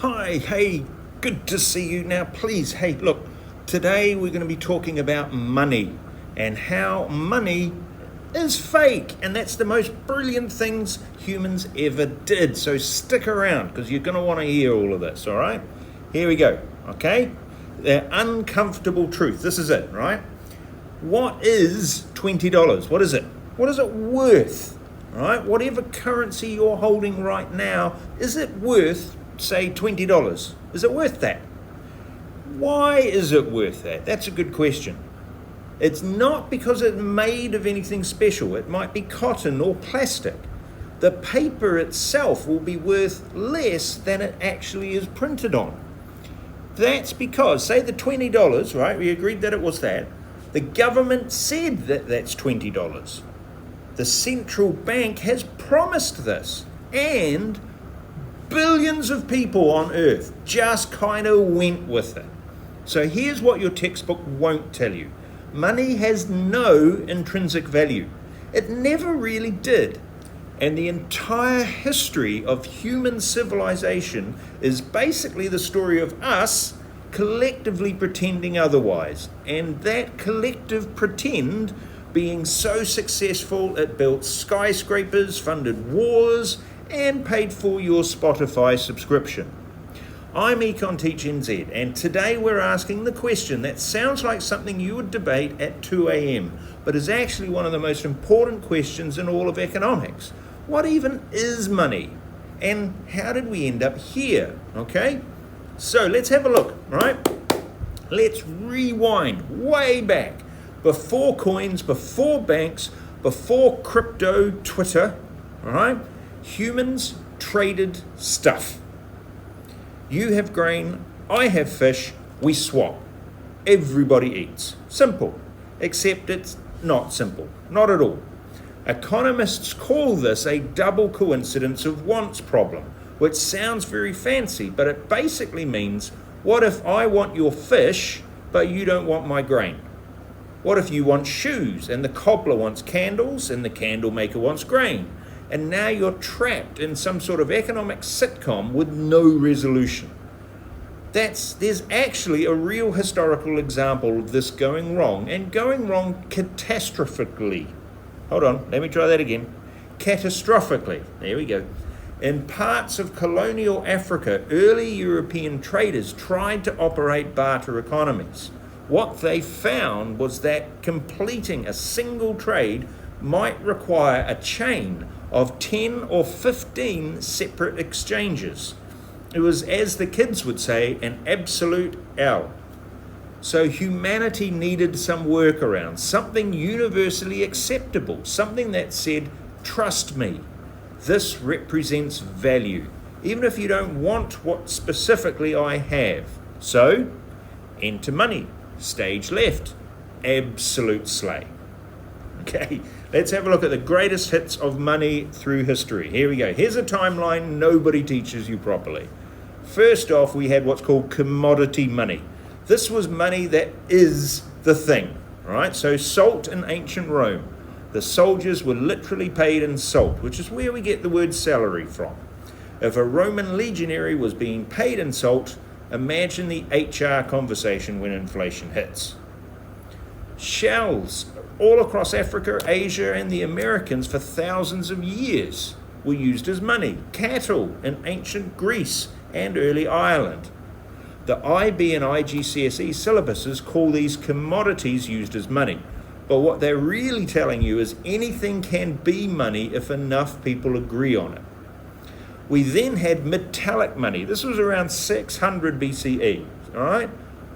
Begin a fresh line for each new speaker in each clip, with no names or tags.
Hi, hey, good to see you. Now, please, hey, look, today we're going to be talking about money and how money is fake. And that's the most brilliant things humans ever did. So stick around because you're going to want to hear all of this, all right? Here we go, okay? The uncomfortable truth. This is it, right? What is $20? What is it? What is it worth? All right? Whatever currency you're holding right now, is it worth, say, $20? Is it worth that? Why is it worth that? That's a good question. It's not because it's made of anything special. It might be cotton or plastic. The paper itself will be worth less than it actually is printed on. That's because, say the $20, right? We agreed that it was that. The government said that that's $20. The central bank has promised this. And billions of people on Earth just kind of went with it. So here's what your textbook won't tell you. Money has no intrinsic value. It never really did. And the entire history of human civilization is basically the story of us collectively pretending otherwise. And that collective pretend being so successful, it built skyscrapers, funded wars, and paid for your Spotify subscription. I'm Econ Teach NZ, and today we're asking the question that sounds like something you would debate at 2 a.m., but is actually one of the most important questions in all of economics. What even is money? And how did we end up here? Okay? So let's have a look, right? Let's rewind way back. Before coins, before banks, before crypto, Twitter, all right? Humans traded stuff. You have grain, I have fish, we swap. Everybody eats. Simple. Except it's not simple. Not at all. Economists call this a double coincidence of wants problem, which sounds very fancy, but it basically means, what if I want your fish, but you don't want my grain? What if you want shoes, and the cobbler wants candles, and the candle maker wants grain? And now you're trapped in some sort of economic sitcom with no resolution. There's actually a real historical example of this going wrong, and going wrong catastrophically. Hold on, let me try that again. Catastrophically, there we go. In parts of colonial Africa, early European traders tried to operate barter economies. What they found was that completing a single trade might require a chain of 10 or 15 separate exchanges. It was, as the kids would say, an absolute L. So humanity needed some workaround, something universally acceptable, something that said, trust me, this represents value, even if you don't want what specifically I have. So, enter money. Stage left, absolute slay. Okay, let's have a look at the greatest hits of money through history. Here we go. Here's a timeline nobody teaches you properly. First off, we had what's called commodity money. This was money that is the thing, right? So salt in ancient Rome. The soldiers were literally paid in salt, which is where we get the word salary from. If a Roman legionary was being paid in salt, imagine the HR conversation when inflation hits. Shells all across Africa, Asia, and the Americas for thousands of years were used as money. Cattle in ancient Greece and early Ireland. The IB and IGCSE syllabuses call these commodities used as money. But what they're really telling you is anything can be money if enough people agree on it. We then had metallic money. This was around 600 BCE, all right?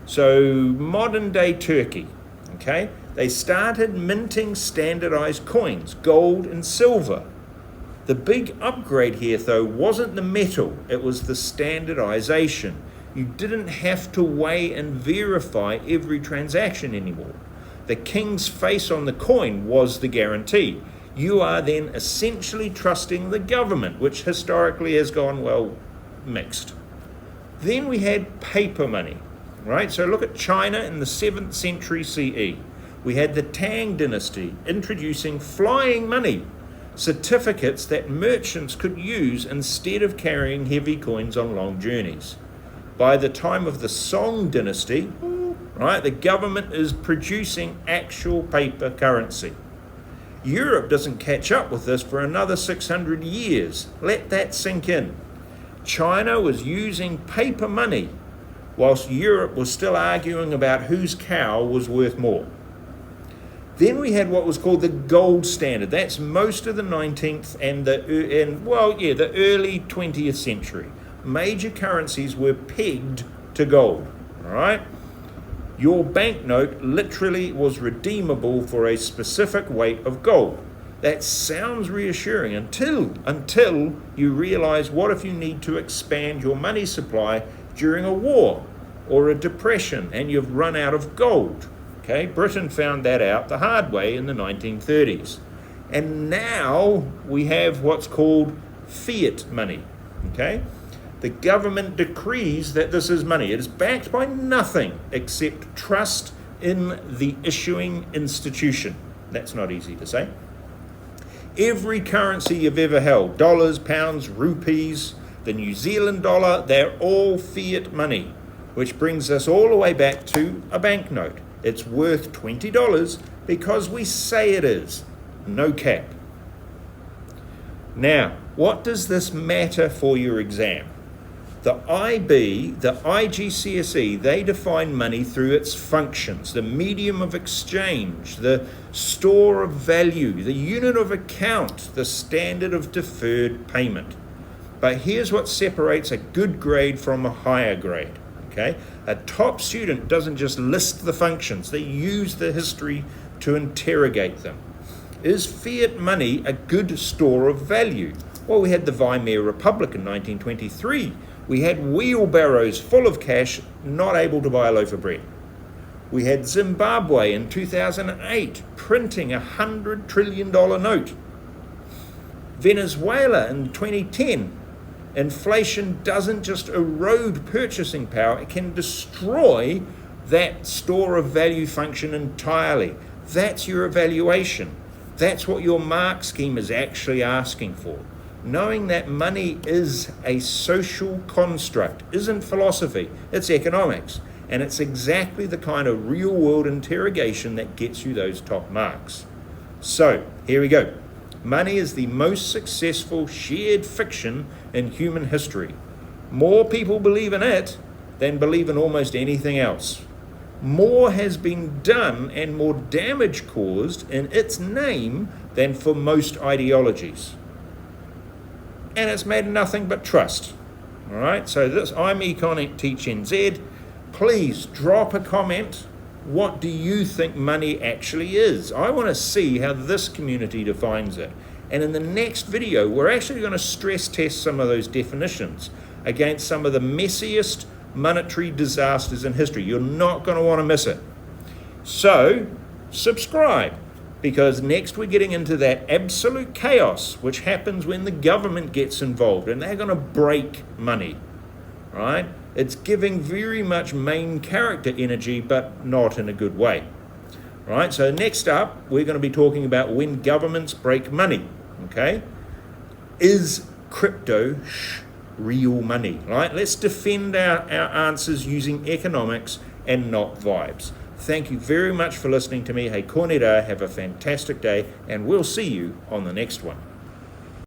So modern day Turkey, okay? They started minting standardized coins, gold and silver. The big upgrade here, though, wasn't the metal, it was the standardization. You didn't have to weigh and verify every transaction anymore. The king's face on the coin was the guarantee. You are then essentially trusting the government, which historically has gone, well, mixed. Then we had paper money, right? So look at China in the 7th century CE. We had the Tang dynasty introducing flying money. certificates that merchants could use instead of carrying heavy coins on long journeys. By the time of the Song dynasty, right, the government is producing actual paper currency. Europe doesn't catch up with this for another 600 years. Let that sink in. China was using paper money, whilst Europe was still arguing about whose cow was worth more. Then we had what was called the gold standard. That's most of the 19th and the early 20th century. Major currencies were pegged to gold, all right? Your banknote literally was redeemable for a specific weight of gold. That sounds reassuring until you realize, what if you need to expand your money supply during a war or a depression and you've run out of gold? Okay, Britain found that out the hard way in the 1930s. And now we have what's called fiat money. Okay? The government decrees that this is money. It is backed by nothing except trust in the issuing institution. That's not easy to say. Every currency you've ever held, dollars, pounds, rupees, the New Zealand dollar, they're all fiat money, which brings us all the way back to a banknote. It's worth $20 because we say it is. No cap. Now, what does this matter for your exam? The IB, the IGCSE, they define money through its functions, the medium of exchange, the store of value, the unit of account, the standard of deferred payment. But here's what separates a good grade from a higher grade. Okay? A top student doesn't just list the functions, they use the history to interrogate them. Is fiat money a good store of value? Well, we had the Weimar Republic in 1923. We had wheelbarrows full of cash, not able to buy a loaf of bread. We had Zimbabwe in 2008 printing a $100 trillion note. Venezuela in 2010. Inflation doesn't just erode purchasing power, it can destroy that store of value function entirely. That's your evaluation. That's what your mark scheme is actually asking for. Knowing that money is a social construct isn't philosophy, it's economics. And it's exactly the kind of real-world interrogation that gets you those top marks. So, here we go. Money is the most successful shared fiction in human history. More people believe in it than believe in almost anything else. More has been done and more damage caused in its name than for most ideologies. And it's made nothing but trust. All right, so I'm Econ Teach NZ. Please drop a comment. What do you think money actually is? I want to see how this community defines it. And in the next video, we're actually going to stress test some of those definitions against some of the messiest monetary disasters in history. You're not going to want to miss it. So, subscribe, because next we're getting into that absolute chaos which happens when the government gets involved and they're going to break money, right? It's giving very much main character energy, but not in a good way. Right, so next up, we're going to be talking about when governments break money, okay? Is crypto real money, right? Let's defend our answers using economics and not vibes. Thank you very much for listening to me. Hey, Kornera, have a fantastic day, and we'll see you on the next one.